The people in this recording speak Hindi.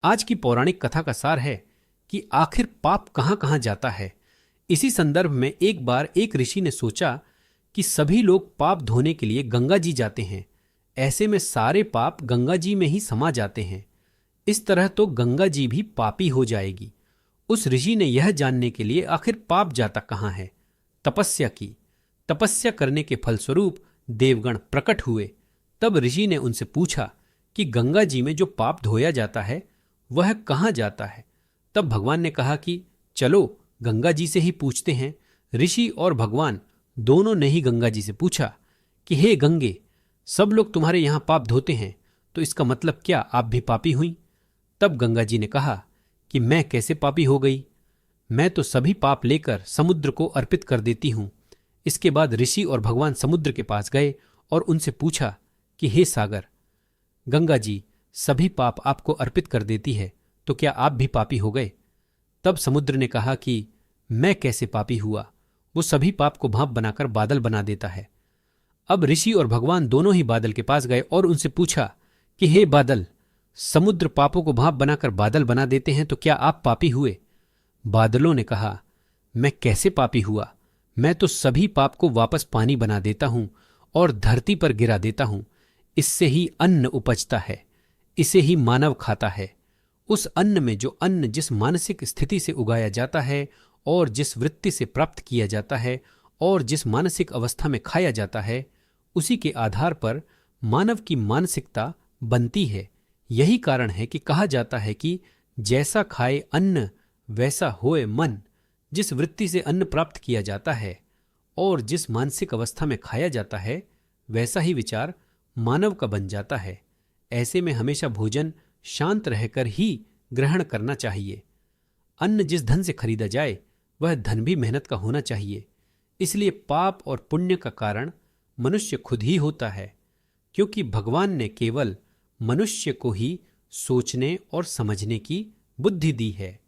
आज की पौराणिक कथा का सार है कि आखिर पाप कहां कहां जाता है। इसी संदर्भ में एक बार एक ऋषि ने सोचा कि सभी लोग पाप धोने के लिए गंगा जी जाते हैं, ऐसे में सारे पाप गंगा जी में ही समा जाते हैं। इस तरह तो गंगा जी भी पापी हो जाएगी। उस ऋषि ने यह जानने के लिए आखिर पाप जाता कहां है, तपस्या की। तपस्या करने के फलस्वरूप देवगण प्रकट हुए। तब ऋषि ने उनसे पूछा कि गंगा जी में जो पाप धोया जाता है वह कहां जाता है। तब भगवान ने कहा कि चलो गंगा जी से ही पूछते हैं। ऋषि और भगवान दोनों ने ही गंगा जी से पूछा कि हे गंगे, सब लोग तुम्हारे यहां पाप धोते हैं, तो इसका मतलब क्या आप भी पापी हुई? तब गंगा जी ने कहा कि मैं कैसे पापी हो गई? मैं तो सभी पाप लेकर समुद्र को अर्पित कर देती हूं। इसके बाद ऋषि और भगवान समुद्र के पास गए और उनसे पूछा कि हे सागर, गंगा जी सभी पाप आपको अर्पित कर देती है, तो क्या आप भी पापी हो गए? तब समुद्र ने कहा कि मैं कैसे पापी हुआ, वो सभी पाप को भाप बनाकर बादल बना देता है। अब ऋषि और भगवान दोनों ही बादल के पास गए और उनसे पूछा कि हे बादल, समुद्र पापों को भाप बनाकर बादल बना देते हैं, तो क्या आप पापी हुए? बादलों ने कहा, मैं कैसे पापी हुआ? मैं तो सभी पाप को वापस पानी बना देता हूं और धरती पर गिरा देता हूं। इससे ही अन्न उपजता है, इसे ही मानव खाता है। उस अन्न में जो अन्न जिस मानसिक स्थिति से उगाया जाता है और जिस वृत्ति से प्राप्त किया जाता है और जिस मानसिक अवस्था में खाया जाता है, उसी के आधार पर मानव की मानसिकता बनती है। यही कारण है कि कहा जाता है कि जैसा खाए अन्न वैसा होए मन। जिस वृत्ति से अन्न प्राप्त किया जाता है और जिस मानसिक अवस्था में खाया जाता है, वैसा ही विचार मानव का बन जाता है। ऐसे में हमेशा भोजन शांत रहकर ही ग्रहण करना चाहिए। अन्न जिस धन से खरीदा जाए वह धन भी मेहनत का होना चाहिए। इसलिए पाप और पुण्य का कारण मनुष्य खुद ही होता है, क्योंकि भगवान ने केवल मनुष्य को ही सोचने और समझने की बुद्धि दी है।